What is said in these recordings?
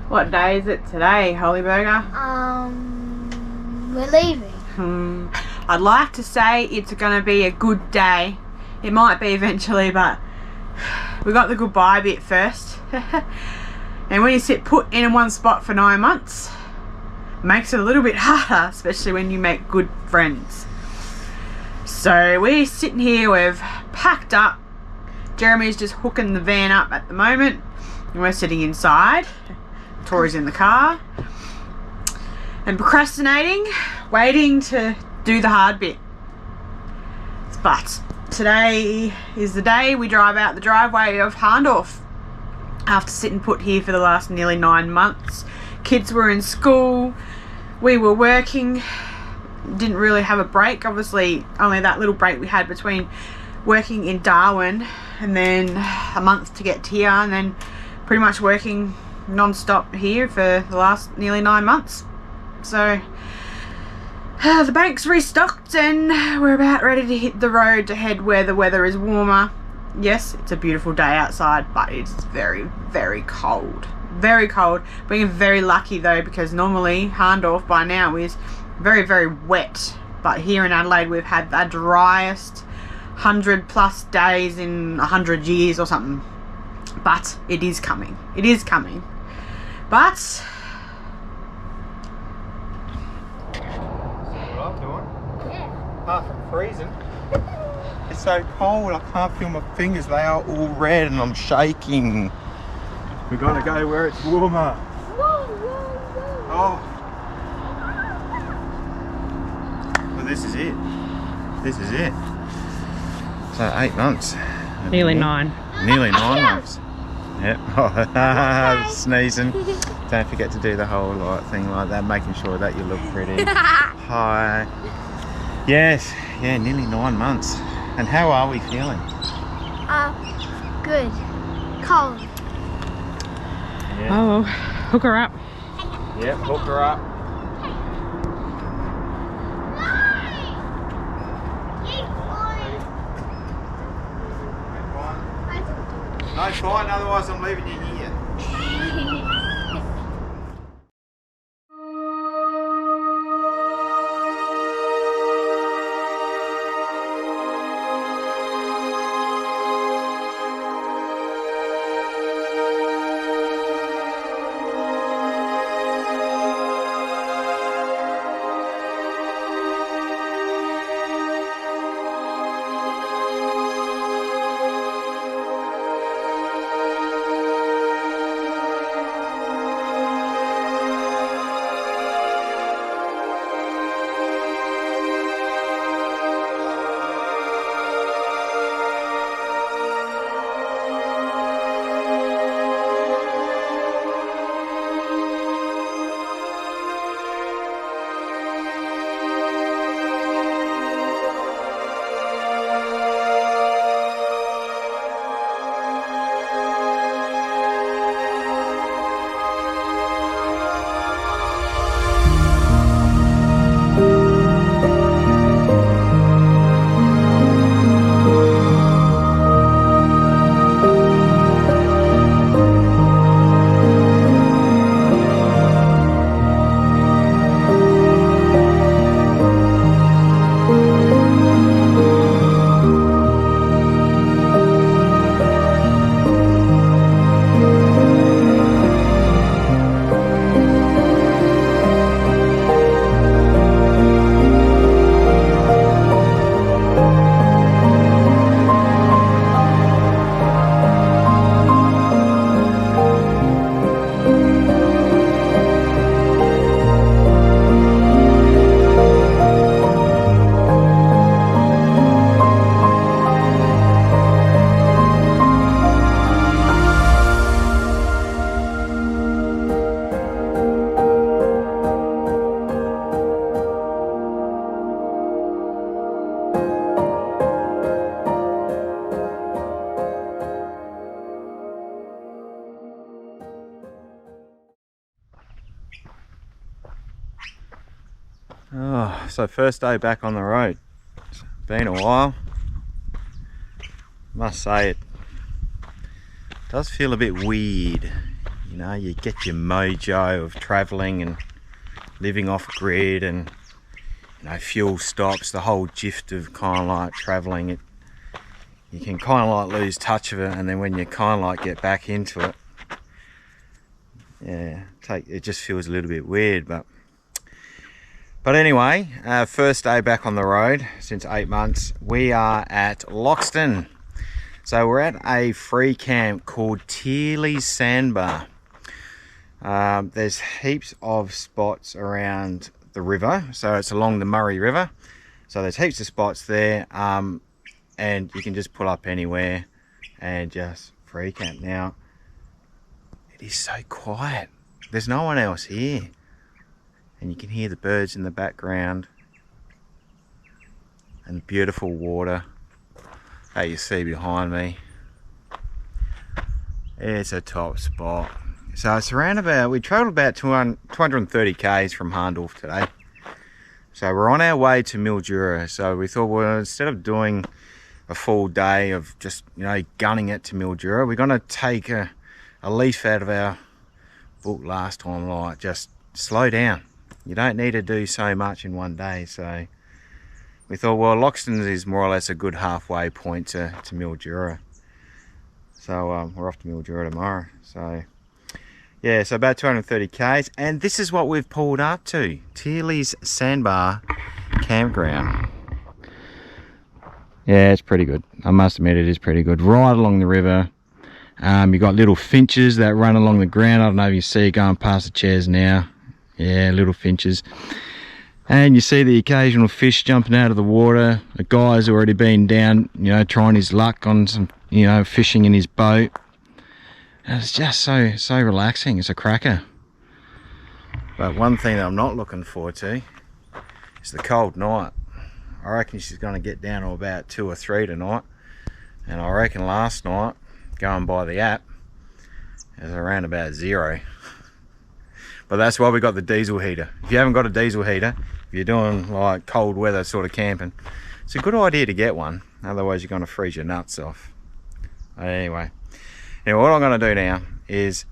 What day is it today, Holy Burger? We're leaving. I'd like to say it's going to be a good day. It might be eventually, but we got the goodbye bit first. And when you sit put in one spot for 9 months, it makes it a little bit harder, especially when you make good friends. So we're sitting here, we've packed up. Jeremy's just hooking the van up at the moment, and we're sitting inside. Tori's in the car and procrastinating, waiting to do the hard bit. But today is the day we drive out the driveway of Hahndorf after sitting put here for the last nearly 9 months. Kids were in school, we were working, didn't really have a break. Obviously only that little break we had between working in Darwin and then a month to get here, and then pretty much working non-stop here for the last nearly 9 months. So the bank's restocked and we're about ready to hit the road to head where the weather is warmer. Yes, it's a beautiful day outside, but it's very, very cold. Very cold. Being very lucky though, because normally Hahndorf by now is very, very wet. But here in Adelaide we've had the driest 100+ days in 100 years or something. But it is coming. It is coming. But See what I'm doing? Yeah. Apart from freezing. It's so cold, I can't feel my fingers. They are all red and I'm shaking. We gotta go where it's warmer. Whoa, whoa, whoa. Oh. Well, this is it. This is it. So 8 months. nearly 9. Nearly 9 months. Yep. Sneezing. Don't forget to do the whole thing like that, making sure that you look pretty. Hi. Yes. Yeah, nearly 9 months. And how are we feeling? Good. Cold. Yeah. Oh, hook her up. Yep, hook her up. No, fine, otherwise I'm leaving you here. Oh, so first day back on the road. It's been a while. Must say it does feel a bit weird. You know, you get your mojo of travelling and living off grid, and you know, fuel stops, the whole gift of kind of like travelling. You can kind of like lose touch of it, and then when you kind of like get back into it, yeah, it just feels a little bit weird. But anyway, first day back on the road since 8 months. We are at Loxton. So we're at a free camp called THIELES SANDBAR. There's heaps of spots around the river, so it's along the Murray River. So there's heaps of spots there, and you can just pull up anywhere and just free camp. Now, it is so quiet. There's no one else here. And you can hear the birds in the background and beautiful water that you see behind me. It's a top spot. So it's around about, we travelled about 230 k's from Hahndorf today. So we're on our way to Mildura. So we thought, well, instead of doing a full day of just, you know, gunning it to Mildura, we're going to take a leaf out of our book last time, like just slow down. You don't need to do so much in one day. So we thought, well, Loxton is more or less a good halfway point to Mildura. So we're off to Mildura tomorrow. So yeah, so about 230 k's, and this is what we've pulled up to, THIELES SANDBAR campground. Yeah, it's pretty good. I must admit, it is pretty good. Right along the river. You've got little finches that run along the ground. I don't know if you see going past the chairs now. Yeah, little finches. And you see the occasional fish jumping out of the water. A guy's already been down, you know, trying his luck on some, you know, fishing in his boat. And it's just so relaxing. It's a cracker. But one thing that I'm not looking forward to is the cold night. I reckon she's going to get down to about 2 or 3 tonight. And I reckon last night, going by the app, it was around about 0. But that's why we got the diesel heater. If you haven't got a diesel heater, if you're doing like cold weather sort of camping, it's a good idea to get one. Otherwise you're going to freeze your nuts off. Anyway, what I'm going to do now is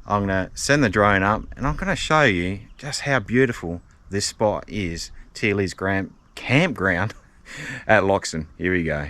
I'm going to send the drone up and I'm going to show you just how beautiful this spot is. THIELES campground at Loxton. Here we go.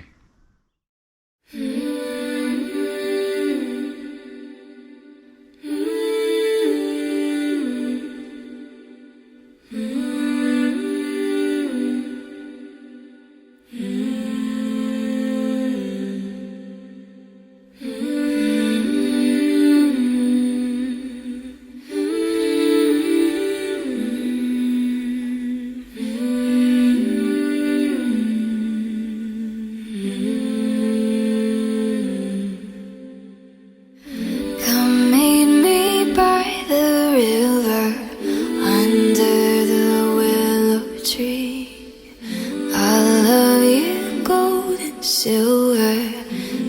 Silver,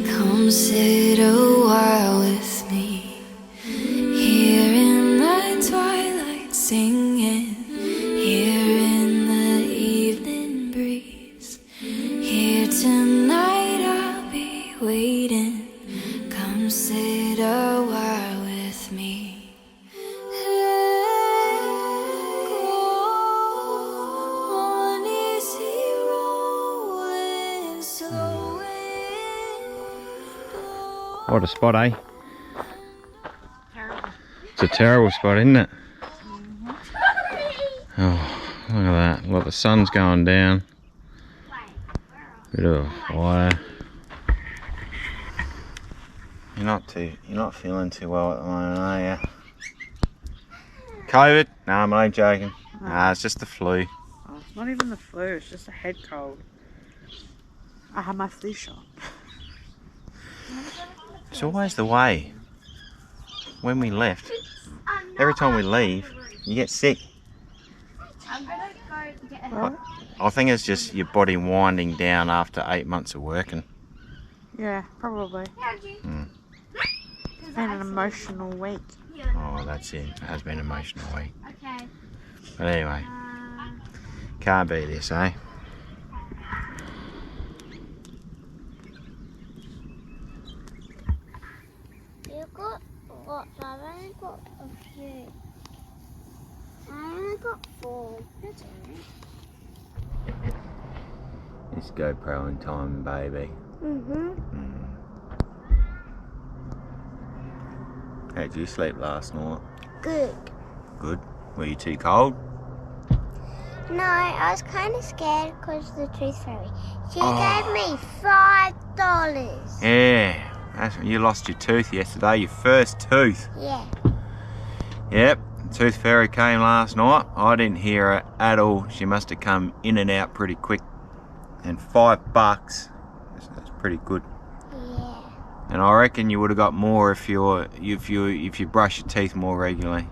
come sit a while with me, here in the twilight singing, here in the evening breeze, here tonight I'll be waiting, come sit a while with me. What a spot, eh? Terrible. It's a terrible spot, isn't it? Oh, look at that. Look, the sun's going down. Bit of a fire. You're not feeling too well at the moment, are you? COVID? No, I'm only joking. Nah, it's just the flu. Oh, it's not even the flu, it's just a head cold. I have my flu shot. It's always the way. When we left, every time we leave, you get sick. I'm gonna go get a What? I think it's just your body winding down after 8 months of working. Yeah, probably. Mm. It's been an emotional week. Oh, that's it. It has been an emotional week. Okay. But anyway, can't beat this, eh? You got spots. I've only got a few. I only got 4. That's alright. It's GoPro in time, baby. How'd you sleep last night? Good. Good. Were you too cold? No, I was kind of scared because of the tooth fairy. She gave me $5. Yeah. You lost your tooth yesterday, your first tooth. Yeah. Yep. Tooth fairy came last night. I didn't hear her at all. She must have come in and out pretty quick. And $5. That's pretty good. Yeah. And I reckon you would have got more if you brush your teeth more regularly.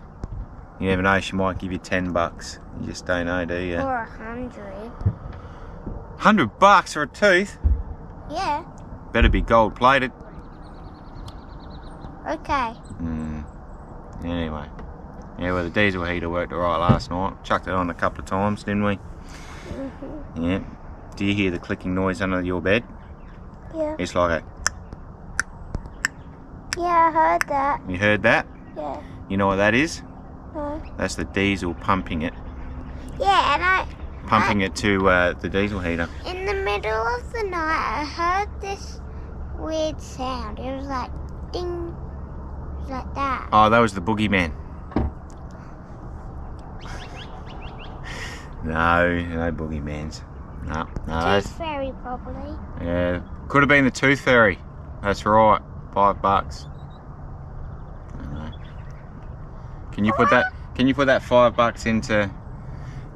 You never know, she might give you $10. You just don't know, do you? Or 100. $100 for a tooth? Yeah. Better be gold plated. Okay. Anyway. Yeah, well, the diesel heater worked alright last night. Chucked it on a couple of times, didn't we? Yeah. Do you hear the clicking noise under your bed? Yeah. It's like a... Yeah, I heard that. You heard that? Yeah. You know what that is? No. That's the diesel pumping it. Yeah, and Pumping it to the diesel heater. in the middle of the night, I heard this weird sound. It was like ding. It was like that. Oh, that was the boogeyman. No boogeymans. No, Tooth fairy, probably. yeah, could have been the tooth fairy. That's right, $5. I know. Can you put that $5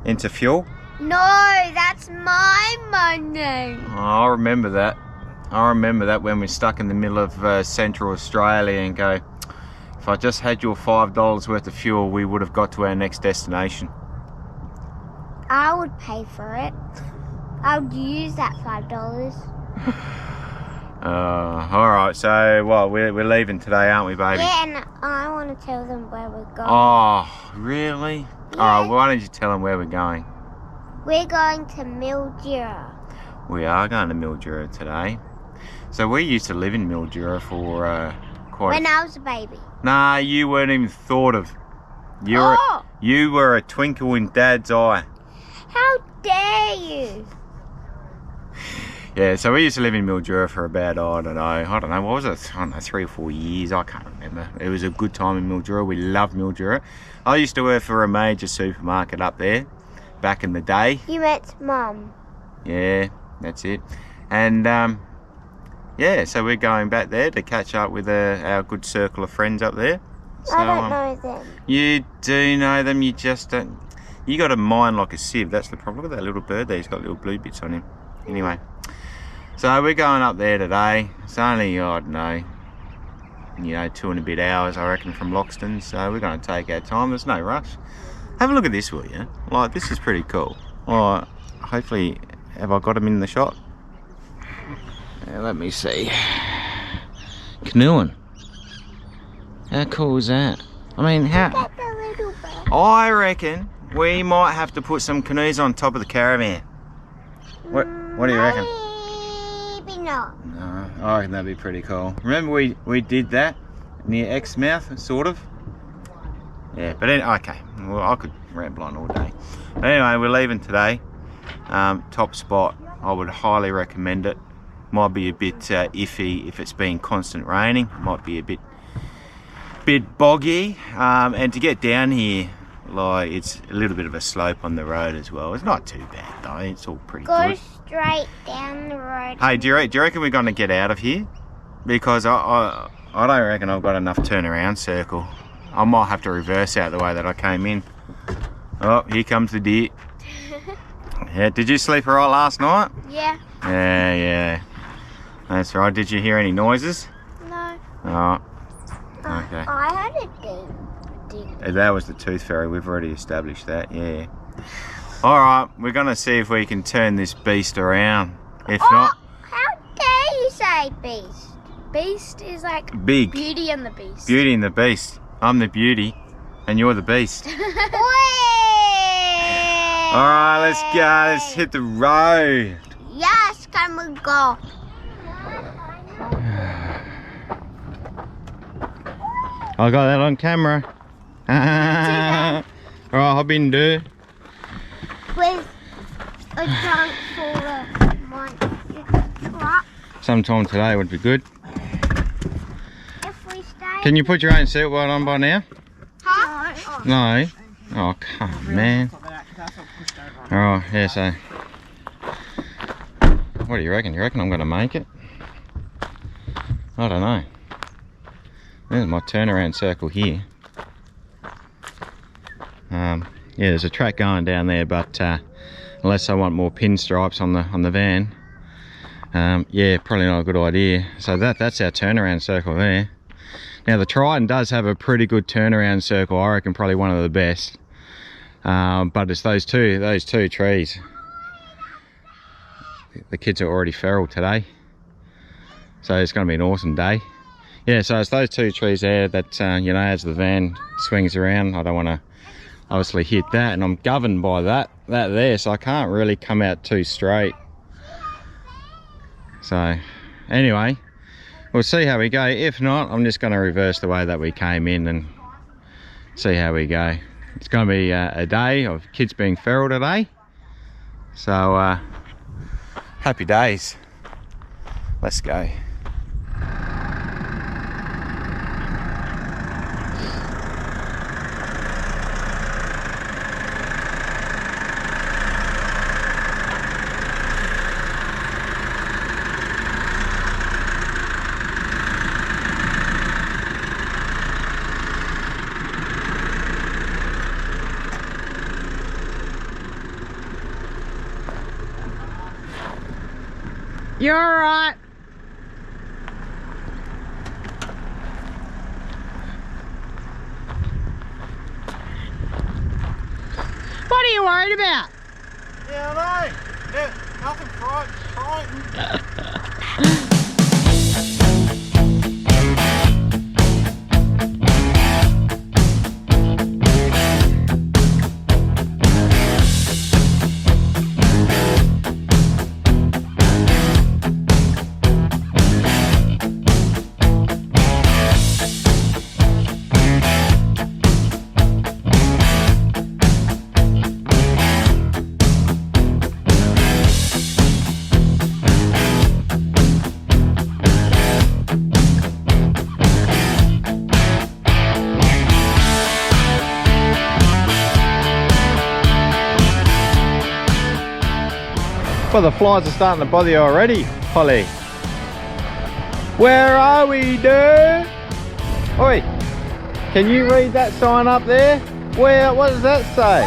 into fuel? No, that's my money. Oh, I remember that. I remember that when we're stuck in the middle of Central Australia and go, if I just had your $5 worth of fuel, we would have got to our next destination. I would pay for it. I would use that $5. Alright, so, well, we're leaving today, aren't we, baby? Yeah, and I want to tell them where we're going. Oh, really? Yeah. Alright, well, why don't you tell them where we're going? We're going to Mildura. We are going to Mildura today. So we used to live in Mildura for quite... When I was a baby. Nah, you weren't even thought of. You were a twinkle in Dad's eye. How dare you? Yeah, so we used to live in Mildura for about, I don't know, what was it? I don't know, 3 or 4 years, I can't remember. It was a good time in Mildura. We loved Mildura. I used to work for a major supermarket up there back in the day. You met Mum. Yeah, that's it. And yeah, so we're going back there to catch up with our good circle of friends up there. So, I don't know them. You do know them, you just don't. You got a mind like a sieve, that's the problem. Look at that little bird there, he's got little blue bits on him. Anyway, so we're going up there today. It's only, I don't know, 2 and a bit hours, I reckon, from Loxton. So we're going to take our time, there's no rush. Have a look at this, will you? Like, this is pretty cool. Oh, hopefully, have I got them in the shot? Yeah, let me see. Canoeing. How cool is that? I mean, how... Get the little bird. I reckon we might have to put some canoes on top of the caravan. What do you reckon? Maybe not. No, I reckon that'd be pretty cool. Remember we did that near Exmouth, sort of? Yeah, but anyway, okay. Well, I could ramble on all day. But anyway, we're leaving today. Top spot. I would highly recommend it. Might be a bit iffy if it's been constant raining. Might be a bit boggy. And to get down here, like, it's a little bit of a slope on the road as well. It's not too bad though. It's all pretty Go good. straight down the road. Hey, do you reckon we're going to get out of here? Because I don't reckon I've got enough turnaround circle. I might have to reverse out the way that I came in. Oh, here comes the deer. Yeah, did you sleep alright last night? Yeah. Yeah. That's right. Did you hear any noises? No. Oh, okay. I heard a ding. That was the tooth fairy. We've already established that, yeah. Alright, we're going to see if we can turn this beast around. If not... How dare you say beast? Beast is like Big. Beauty and the Beast. Beauty and the Beast. I'm the beauty, and you're the beast. Alright, let's go. Let's hit the road. Yes, can we go? I got that on camera. Alright, hop in, do. With a trunk for one truck. Sometime today would be good. If we stay. Can you put your own seatbelt on by now? Huh? No. Oh, come on, man. Alright, yeah, so. What do you reckon? You reckon I'm going to make it? I don't know. There's my turnaround circle here. Yeah, there's a track going down there, but unless I want more pinstripes on the van, yeah, probably not a good idea. So that's our turnaround circle there. Now the Trident does have a pretty good turnaround circle. I reckon probably one of the best. But it's those two trees. The kids are already feral today, so it's going to be an awesome day. Yeah, so it's those two trees there that you know, as the van swings around, I don't want to obviously hit that, and I'm governed by that there, so I can't really come out too straight. So anyway, we'll see how we go. If not, I'm just going to reverse the way that we came in and see how we go. It's going to be a day of kids being feral today, so happy days. Let's go. You're alright. What are you worried about? Yeah, I know. Yeah, nothing frightened. Well, the flies are starting to bother you already, Holly. Where are we, dude? Oi, can you read that sign up there? Where, what does that say?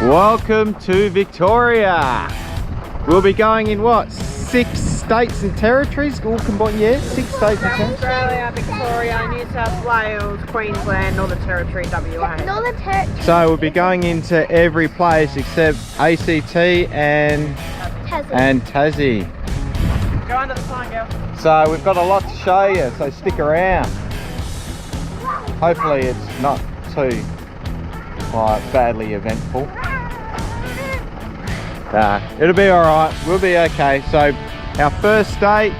Welcome to Victoria. Welcome to Victoria. We'll be going in what? 6 states and territories? All combined, yeah? 6 states and territories? Australia, Victoria, New South Wales, Queensland, Northern Territory, WA. Northern Territory. So we'll be going into every place except ACT and Tassie. Go under the sign, girl. So we've got a lot to show you, so stick around. Hopefully it's not too badly eventful. It'll be alright, we'll be okay. So our first state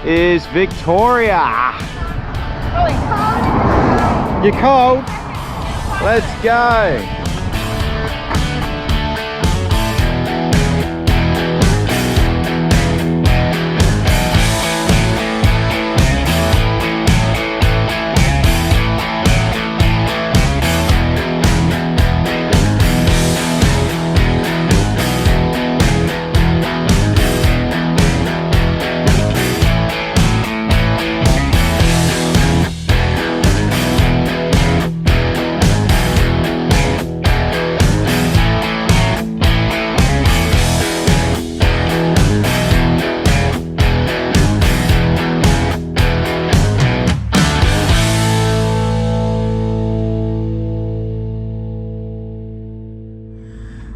is Victoria. You're cold? Let's go.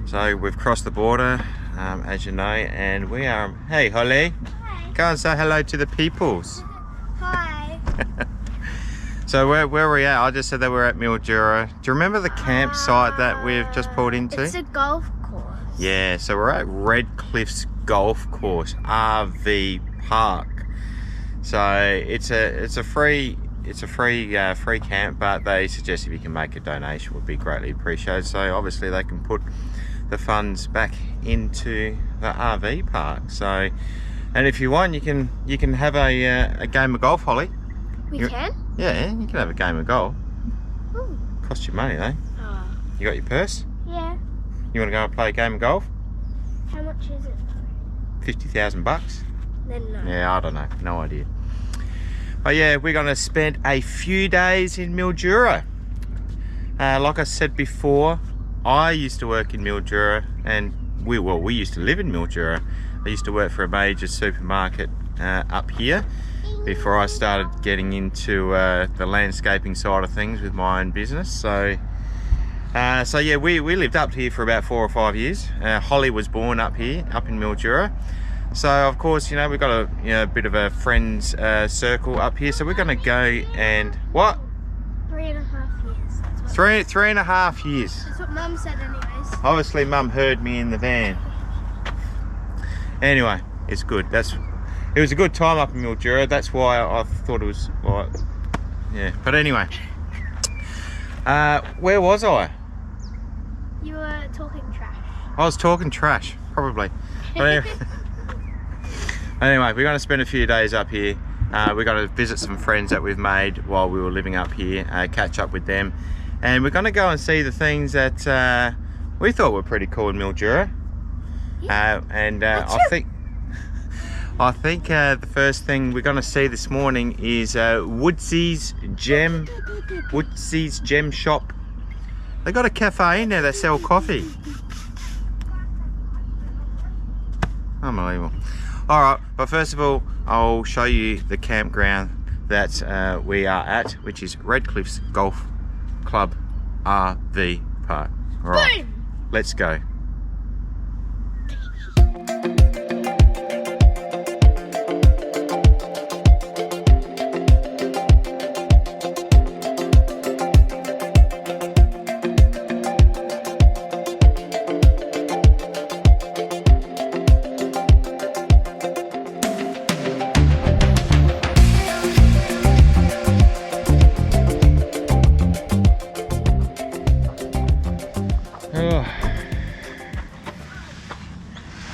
So we've crossed the border, as you know, and we are, hey Holly, go and say hello to the peoples. Hi. So where are we at? I just said that we're at Mildura. Do you remember the campsite that we've just pulled into? It's a golf course. Yeah, so we're at Red Cliffs Golf Course, RV Park. So it's a free it's a free camp, but they suggest if you can make a donation would be greatly appreciated. So obviously they can put the funds back into the RV park. So, and if you want, you can have a game of golf, Holly. We can? Yeah, you can have a game of golf. Ooh. Cost you money though. Oh. You got your purse? Yeah. You want to go and play a game of golf? How much is it? 50,000 bucks? Then no. Yeah, I don't know, no idea. But yeah, we're going to spend a few days in Mildura. Like I said before, I used to work in Mildura, and we used to live in Mildura. I used to work for a major supermarket up here before I started getting into the landscaping side of things with my own business. So yeah, we lived up here for about 4 or 5 years. Holly was born up here, up in Mildura. So of course, you know, we've got a bit of a friends circle up here. So we're going to go and what? 3.5 years. That's what Three and a half years. That's what Mum said, anyways. Obviously, Mum heard me in the van. Anyway, it's good. It was a good time up in Mildura. That's why I thought it was like, yeah. But anyway, where was I? You were talking trash. I was talking trash, probably. But anyway, we're going to spend a few days up here. We're going to visit some friends that we've made while we were living up here, catch up with them. And we're going to go and see the things that we thought were pretty cool in Mildura. Yeah. I think the first thing we're going to see this morning is Woodsy's Gem Shop. They got a cafe in there that sell coffee. Unbelievable. All right, but first of all, I'll show you the campground that we are at, which is Redcliff's Golf Club RV Park. All right, let's go.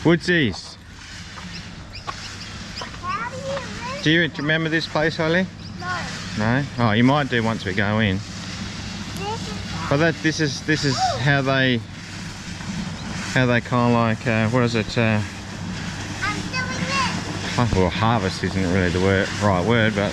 Woodsy's. How do you live? Do you remember this place, Holly? No. No? Oh, you might do once we go in. But this is how they kind of like what is it? I'm doing it. Well, harvest isn't really the right word, but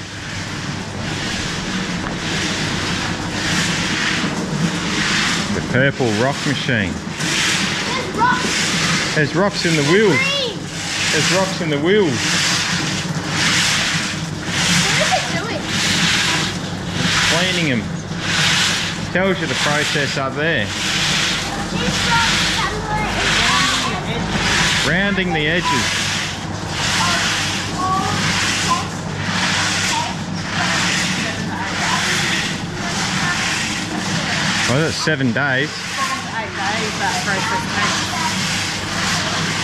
the purple rock machine. There's rocks. There's rocks in the wheels. Green. There's rocks in the wheels. What is it doing? Cleaning them. Tells you the process up there. These rocks somewhere Rounding the edges. Well, that's 7 days. 7 to 8 days that process takes.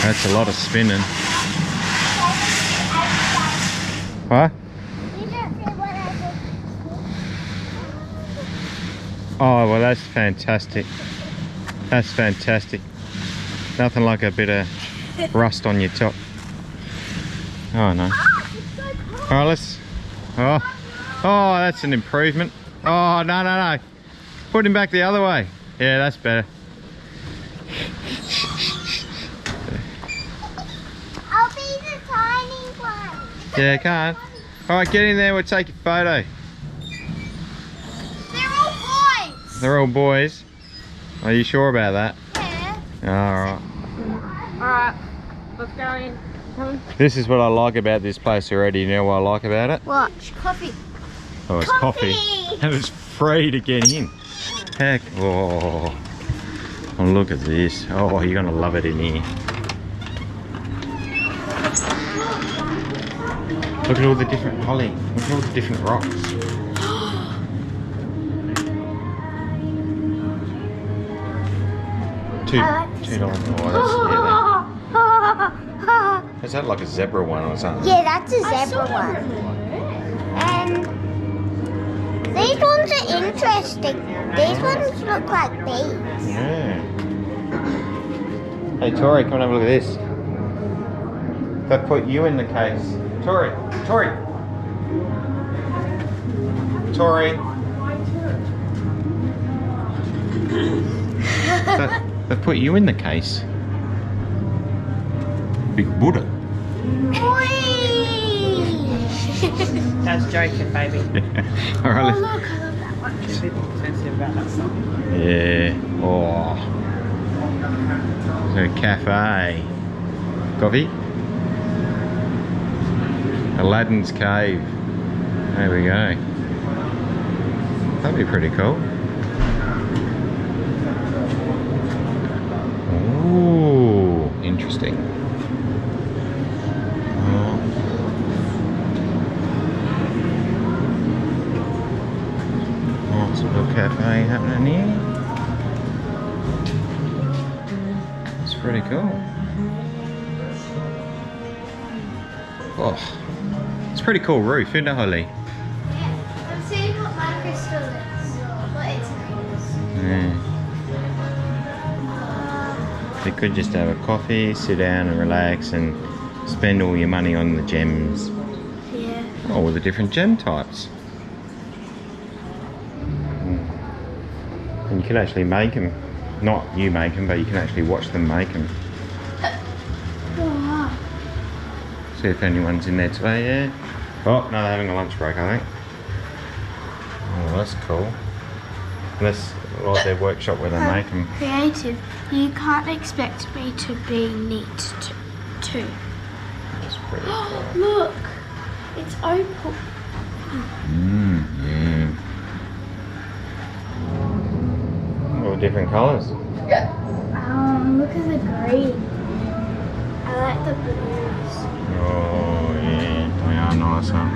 That's a lot of spinning. What? You don't see what I did. Oh, well, that's fantastic. That's fantastic. Nothing like a bit of rust on your top. Oh, no. All right, let's... Oh, that's an improvement. Oh, no. Put him back the other way. Yeah, that's better. I'll be the tiny one. Yeah, I can't. All right, get in there. We'll take your photo. They're all boys. They're all boys. Are you sure about that? Yeah. All right. Alright, let's go in. Come on. This is what I like about this place already. You know what I like about it? Watch. Coffee. Oh, it's coffee. And it's free to get in. Heck, oh, look at this. Oh, you're gonna love it in here. Look at all the different Holly. Look at all the different rocks. $2. Oh, that's, is that like a zebra one or something? Yeah, that's a zebra one. And These ones are interesting. These ones look like bees. Yeah. Hey Tori, come and have a look at this. They put you in the case. Tori. They put you in the case. Big Buddha. That's joking, baby. Alright, Oh, look, I love that one. She's a bit sensitive about that song. yeah. Oh. So cafe. Coffee. Aladdin's cave. There we go. That'd be pretty cool. Ooh, interesting. Oh. Oh, it's a little cafe happening here. It's pretty cool. Oh, it's a pretty cool roof, isn't it, Holly? Yeah, I'm seeing what my crystal is. What its name is. Yeah. You could just have a coffee, sit down and relax and spend all your money on the gems. Yeah. All the different gem types. And you can actually make them. Not you make them, but you can actually watch them make them. Wow. See if anyone's in there today, yeah? Oh, no, they're having a lunch break, I think. Oh, that's cool. That's like their workshop where they make them. Creative. You can't expect me to be neat too. That's pretty cool. Look, it's opal. Yeah. All different colours. Look at the green. I like the blues. Oh yeah, they are nice, aren't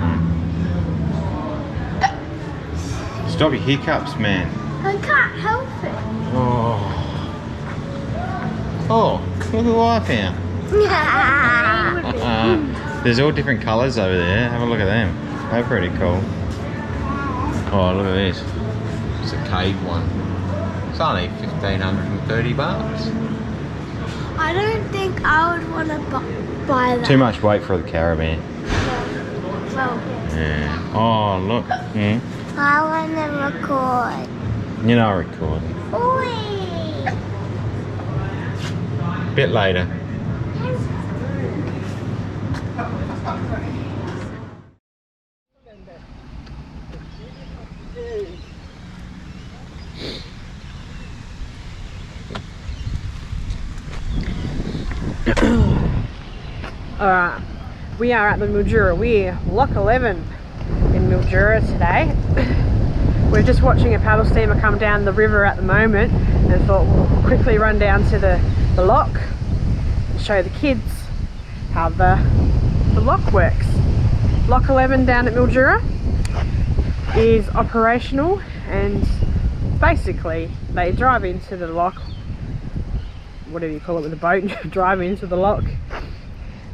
they? Stop your hiccups, man. I can't help it. Oh. Oh, look who I found. There's all different colours over there. Have a look at them. They're pretty cool. Oh, look at this. It's a cave one. It's only 1,530 bucks. I don't think I would want to buy that. Too much weight for the caravan. Well, Yeah. Oh, look. Mm. I want to record. You're not recording. Oi! Bit later. Alright, we are at the Mildura. We're Lock 11 in Mildura today. We're just watching a paddle steamer come down the river at the moment and thought we'll quickly run down to the lock and show the kids how the lock works. Lock 11 down at Mildura is operational, and basically they drive into the lock, whatever you call it with a boat, drive into the lock.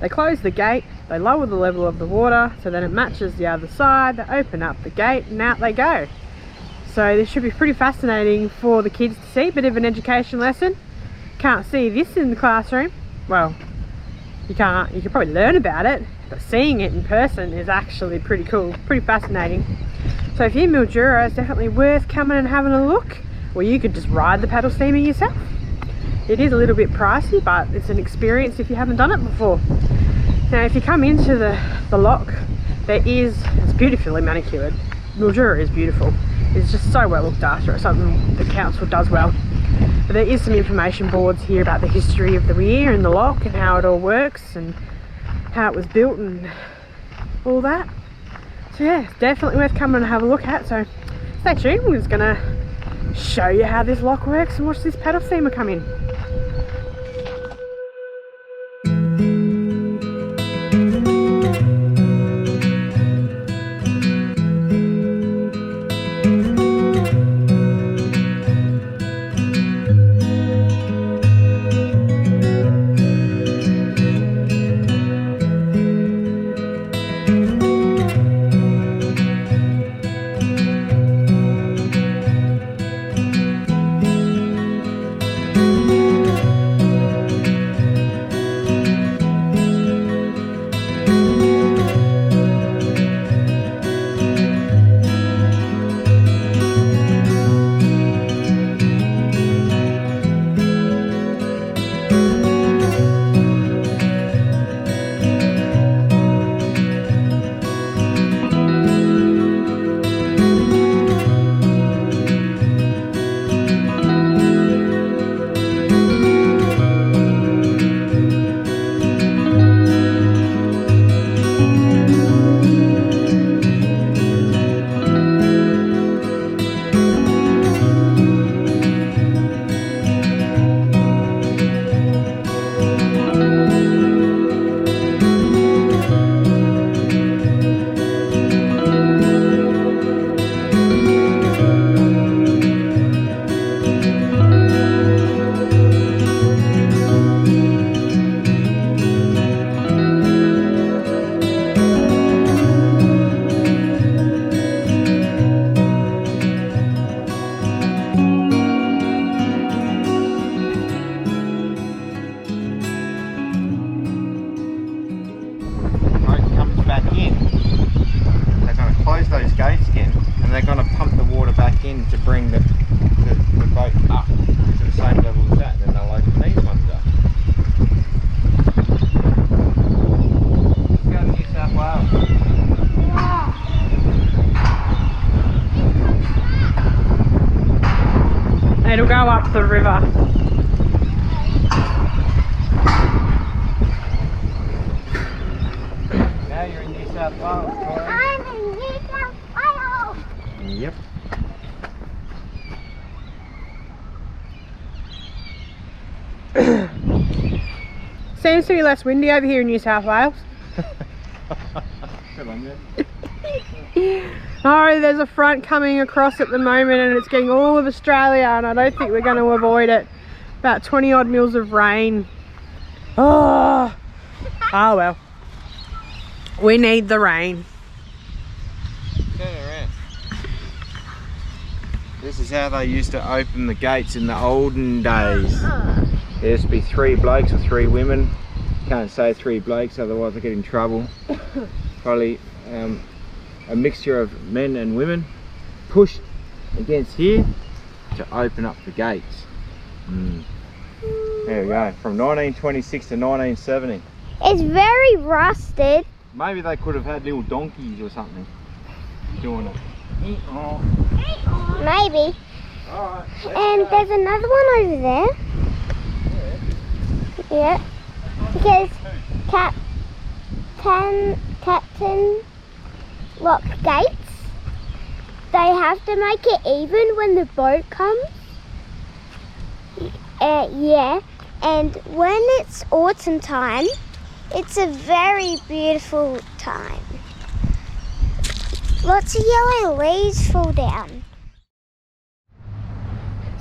They close the gate, they lower the level of the water so then it matches the other side, they open up the gate and out they go. So this should be pretty fascinating for the kids to see, bit of an education lesson. Can't see this in the classroom. Well, you can probably learn about it, but seeing it in person is actually pretty cool, pretty fascinating. So if you're in Mildura, it's definitely worth coming and having a look, or you could just ride the paddle steamer yourself. It is a little bit pricey, but it's an experience if you haven't done it before. Now if you come into the lock, it's beautifully manicured. Mildura is beautiful. It's just so well looked after. It's something the council does well. But there is some information boards here about the history of the weir and the lock and how it all works and how it was built and all that. So yeah, it's definitely worth coming and have a look at. So stay tuned, we're just gonna show you how this lock works and watch this paddle steamer come in. back in. They're going to close those gates again, and they're going to pump the water back in to bring the boat up to the same level as that, and then they'll open these ones up. Let's go to New South Wales. It'll go up the river. Now you're in New South Wales, Tori. I'm in New South Wales. Yep. Seems to be less windy over here in New South Wales. Good on you. Oh, there's a front coming across at the moment and it's getting all of Australia, and I don't think we're going to avoid it. About 20 odd mils of rain. Oh well. We need the rain. Turn around. This is how they used to open the gates in the olden days. There used to be 3 blokes or 3 women. Can't say 3 blokes, otherwise I get in trouble. Probably a mixture of men and women pushed against here to open up the gates. There we go, from 1926 to 1970. It's very rusted. Maybe they could have had little donkeys or something doing it. Maybe. Alright. And there's another one over there. Yeah. Because Captain lock gates, they have to make it even when the boat comes. Yeah, and when it's autumn time, it's a very beautiful time. Lots of yellow leaves fall down.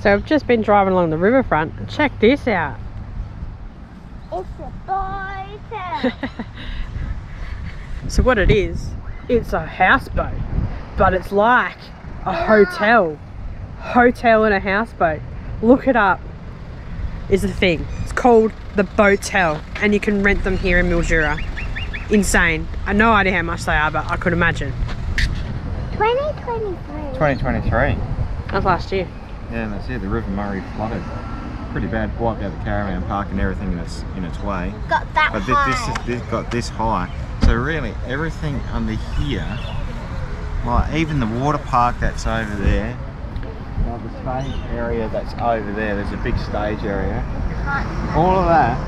So I've just been driving along the riverfront and check this out. It's a boat. So what it is, it's a houseboat, but it's like a hotel and a houseboat. Look it up, is the thing. It's called the Boatel, and you can rent them here in Mildura. Insane. I have no idea how much they are, but I could imagine. 2023. 2023. That was last year. Yeah, and that's it. The River Murray flooded pretty bad, wiped out the caravan park and everything in its way. Got that But high. this got this high. So really, everything under here, like even the water park that's over there, like the stage area that's over there, there's a big stage area. All of that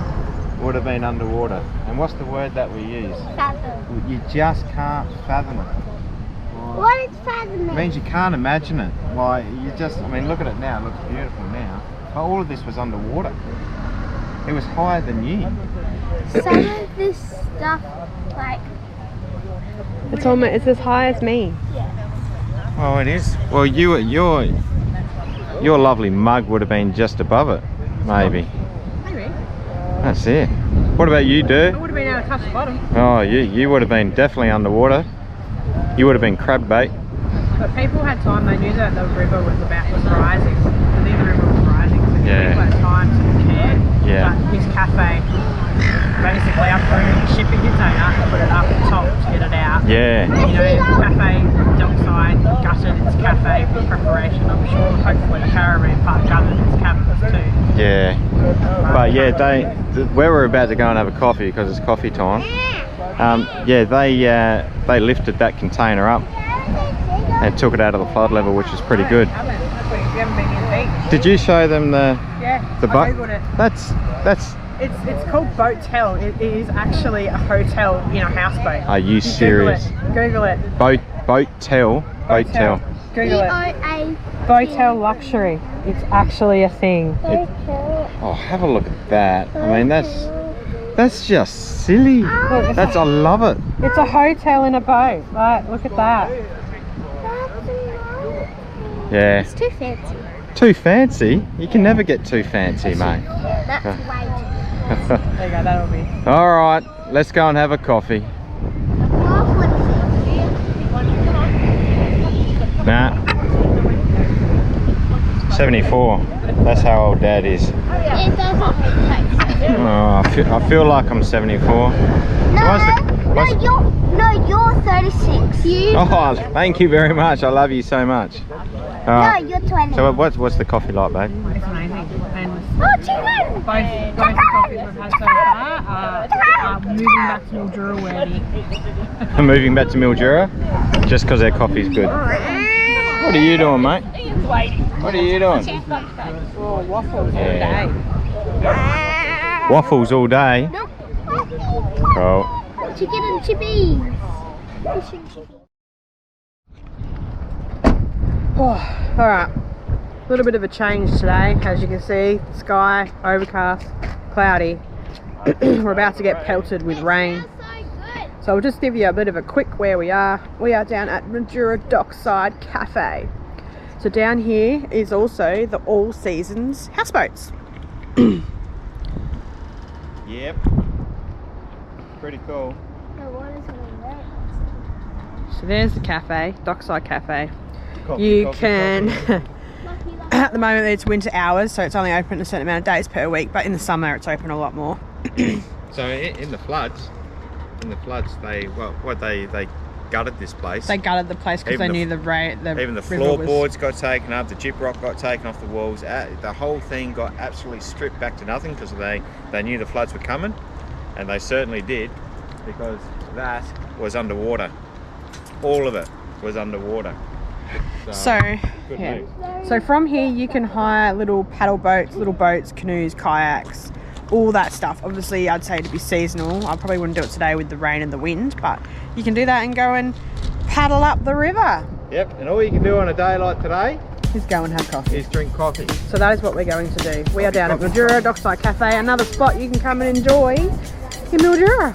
would have been underwater. And what's the word that we use? Fathom. You just can't fathom it. What is fathom? It means you can't imagine it. Like you just, I mean, look at it now. It looks beautiful now. But all of this was underwater. It was higher than you. Some of this stuff, like, It's as high as me. Well, it is. Well, your lovely mug would have been just above it, maybe. Maybe. That's it. What about you, I Dirk? would have been able to touch the bottom. Oh, you would have been definitely underwater. You would have been crab bait. But people had time, they knew that the river was rising. They knew the river was rising, so Yeah. people had time to prepare. Yeah. But this cafe, basically uprooted the shipping container, put it up the top to get it out. Yeah. You know, it's cafe, dockside, gutted, it's cafe for preparation. I'm sure hopefully the caravan park gutted its cabins too. Yeah. But yeah, where we're about to go and have a coffee because it's coffee time. Yeah, they lifted that container up and took it out of the flood level, which is pretty good. We haven't been in the beach. Did you show them the boat? I googled it. That's It's called Boatel. It is actually a hotel in a houseboat. Are you serious? Google it. Boatel. Google it. Boatel luxury. It's actually a thing. Oh, have a look at that. I mean, that's just silly. I love it. It's a hotel in a boat. Like, look at that. Yeah. It's too fancy. Too fancy? You can never get too fancy, mate. That's way There you go. That'll be. All right, let's go and have a coffee. Nah. 74. That's how old Dad is. It doesn't taste. Oh, I feel like I'm 74. No, Why you're 36. Oh, thank you very much. I love you so much. No, you're 20. So what's the coffee like, babe? It's amazing. And Oh, chicken! both the coffees we've had so far are moving back to Mildura worthy. I'm moving back to Mildura just because their coffee's good. What are you doing, mate? What are you doing? Oh, waffles all day. Waffles all day? Nope. Cool. Chicken and chippies. Fish and chippies. Oh, alright. A little bit of a change today, as you can see. Sky, overcast, cloudy. We're about to get pelted with rain. So I'll just give you a bit of a quick where we are. We are down at Mildura Dockside Cafe. So down here is also the all seasons houseboats. Yep. Pretty cool. So there's the cafe, Dockside Cafe. You can, at the moment it's winter hours, so it's only open a certain amount of days per week, but in the summer it's open a lot more. So in the floods, they gutted this place. They gutted the place because they knew the even the floorboards got taken up, the gyprock got taken off the walls. The whole thing got absolutely stripped back to nothing because they knew the floods were coming, and they certainly did, because that was underwater. All of it was underwater. So from here you can hire little paddle boats, little boats, canoes, kayaks, all that stuff. Obviously I'd say to be seasonal. I probably wouldn't do it today with the rain and the wind, but you can do that and go and paddle up the river. Yep, and all you can do on a day like today is go and have coffee. Is drink coffee. So that is what we're going to do. We are down at Mildura Dockside Cafe, another spot you can come and enjoy in Mildura.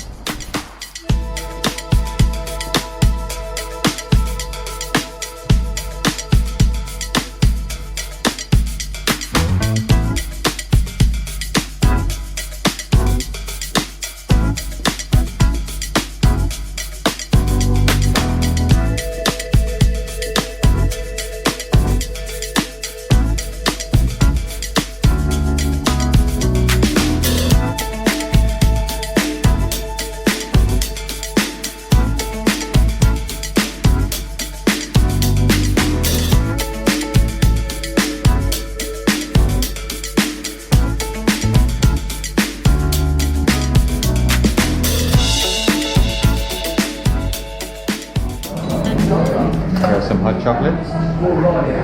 Some hot chocolates. What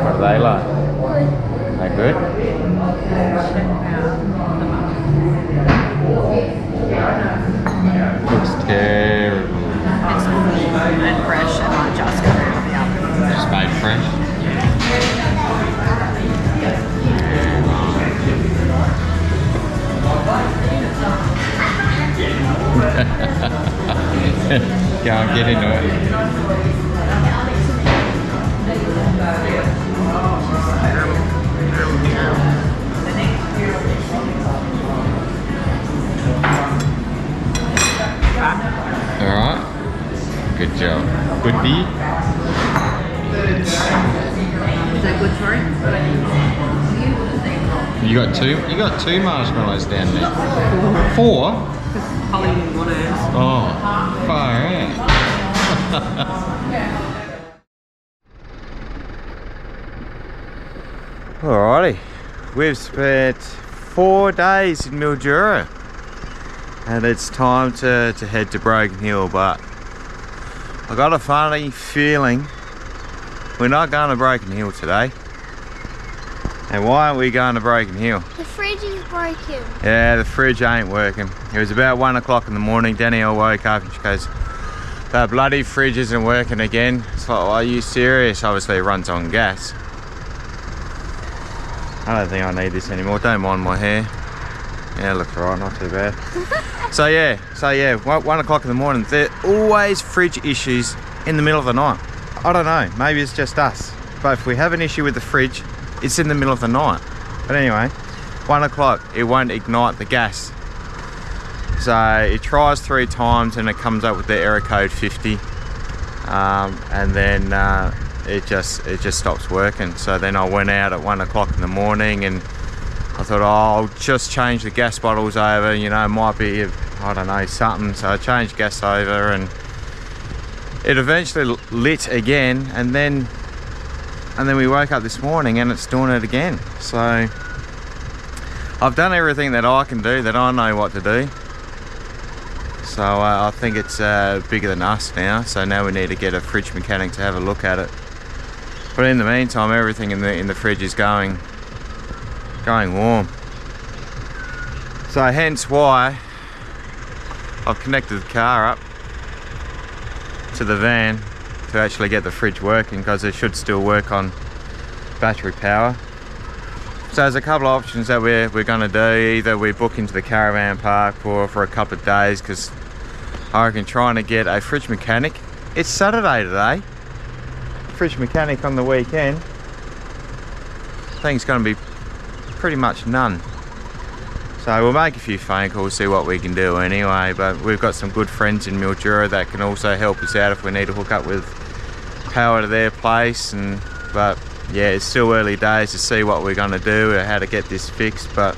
are they like? They're good? Looks terrible. It's warm and fresh and I just got it out of the oven. Just made fresh. Go and get into it. Alright, good job. Good beat. Is that good for it? You got two marshmallows down there. 4? Because Holly didn't want hers. Oh, far out. Alrighty, we've spent 4 days in Mildura and it's time to head to Broken Hill, but I got a funny feeling we're not going to Broken Hill today. And why aren't we going to Broken Hill? The fridge is broken. Yeah, the fridge ain't working. It was about 1 o'clock in the morning. Danielle woke up and she goes, that bloody fridge isn't working again. It's like, well, are you serious? Obviously it runs on gas. I don't think I need this anymore. Don't mind my hair. Yeah, it looks right, not too bad. So yeah, 1 o'clock in the morning. There are always fridge issues in the middle of the night. I don't know, maybe it's just us. But if we have an issue with the fridge, it's in the middle of the night. But anyway, 1 o'clock, it won't ignite the gas. So it tries 3 times and it comes up with the error code 50. And then it just stops working. So then I went out at 1 o'clock in the morning and I thought, oh, I'll just change the gas bottles over, you know, might be I don't know, something. So I changed gas over and it eventually lit again, and then we woke up this morning and it's doing it again. So I've done everything that I can do, that I know what to do. So I think it's bigger than us now. So now we need to get a fridge mechanic to have a look at it. But in the meantime, everything in the fridge is going warm. So hence why I've connected the car up to the van to actually get the fridge working, because it should still work on battery power. So there's a couple of options that we're going to do. Either we book into the caravan park for a couple of days, because I reckon trying to get a fridge mechanic, it's Saturday today, fridge mechanic on the weekend, I think it's going to be pretty much none. So we'll make a few phone calls, see what we can do anyway. But we've got some good friends in Mildura that can also help us out if we need to hook up with power to their place. But yeah, it's still early days to see what we're going to do, how to get this fixed. But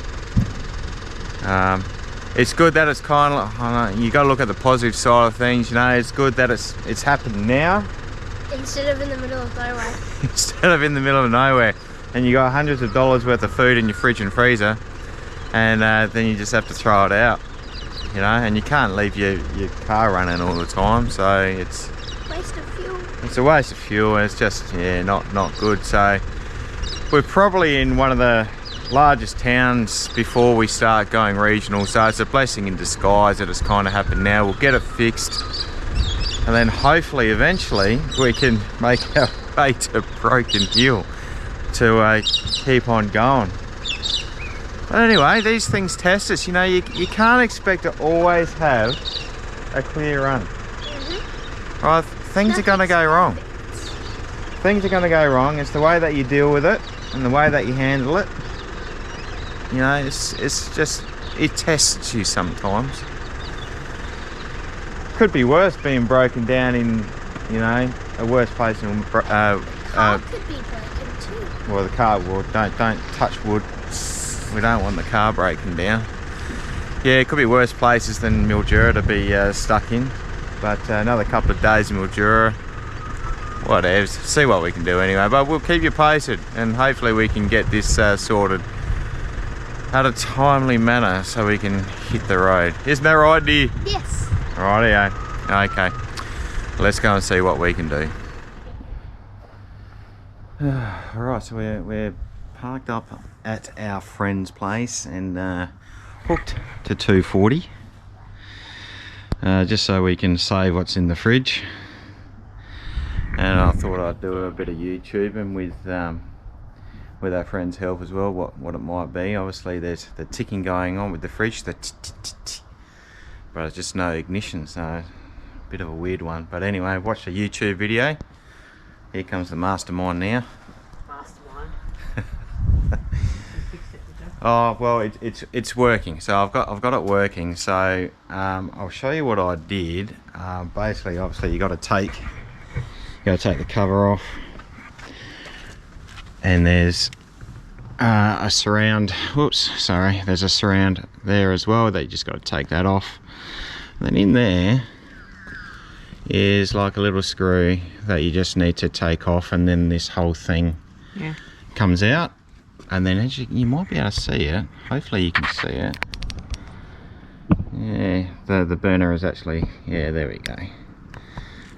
it's good that it's kind of, you got to look at the positive side of things, you know. It's good that it's happened now Instead of in the middle of nowhere. instead of in the middle of nowhere, and you got hundreds of dollars worth of food in your fridge and freezer, and then you just have to throw it out, you know. And you can't leave your car running all the time, so it's Waste of fuel. it's a waste of fuel, and it's just, yeah, not good. So we're probably in one of the largest towns before we start going regional, so it's a blessing in disguise that it's kind of happened now. We'll get it fixed, and then hopefully eventually we can make our way to Broken Hill to keep on going. But anyway, these things test us, you know. You can't expect to always have a clear run. Right, things are going to go wrong. Things are going to go wrong. It's the way that you deal with it and the way that you handle it. You know, it's just, it tests you sometimes. Could be worse being broken down in, you know, a worse place than Car could be broken too. well, the car would. Don't touch wood. We don't want the car breaking down. Yeah, it could be worse places than Mildura to be stuck in. But another couple of days in Mildura, whatever. See what we can do anyway. But we'll keep you posted, and hopefully we can get this sorted at a timely manner so we can hit the road. Isn't that right, dear? Yes. Rightio. Okay. Let's go and see what we can do. Alright, so we're parked up at our friend's place and hooked to 240. Just so we can save what's in the fridge. And I thought I'd do a bit of YouTubing with our friend's help as well, what it might be. Obviously there's the ticking going on with the fridge, the but it's just no ignition, so a bit of a weird one. But anyway, watch the YouTube video. Here comes the mastermind now. Mastermind. Oh well, it's working. So I've got it working. So I'll show you what I did. Basically, obviously you got to take the cover off, and there's a surround. Whoops, sorry. There's a surround there as well that you just got to take that off. And then in there is like a little screw that you just need to take off, and then this whole thing comes out. And then as you might be able to see it, hopefully you can see it. Yeah, the burner is actually, yeah, there we go.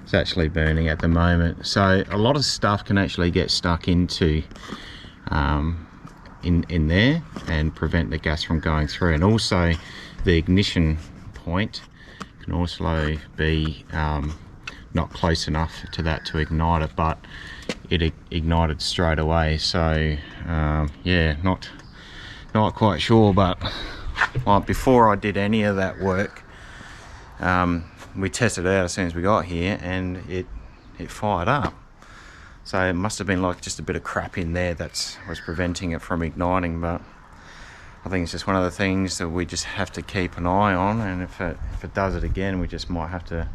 It's actually burning at the moment. So a lot of stuff can actually get stuck into in there and prevent the gas from going through. And also the ignition point can also be not close enough to that to ignite it, but it ignited straight away. So yeah, not quite sure, but like before I did any of that work, we tested it out as soon as we got here, and it fired up. So it must have been like just a bit of crap in there that was preventing it from igniting. But I think it's just one of the things that we just have to keep an eye on, and if it does it again, we just might have to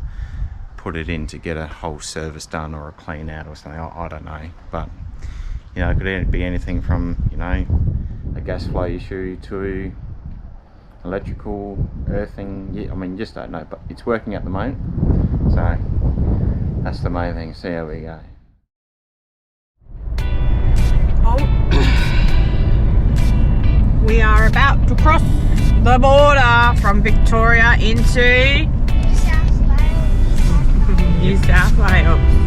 put it in to get a whole service done or a clean out or something. I don't know, but you know, it could be anything from, you know, a gas flow issue to electrical, earthing, yeah, I mean, you just don't know, but it's working at the moment, so that's the main thing. See how we go. Oh. We are about to cross the border from Victoria into New South Wales. New South Wales.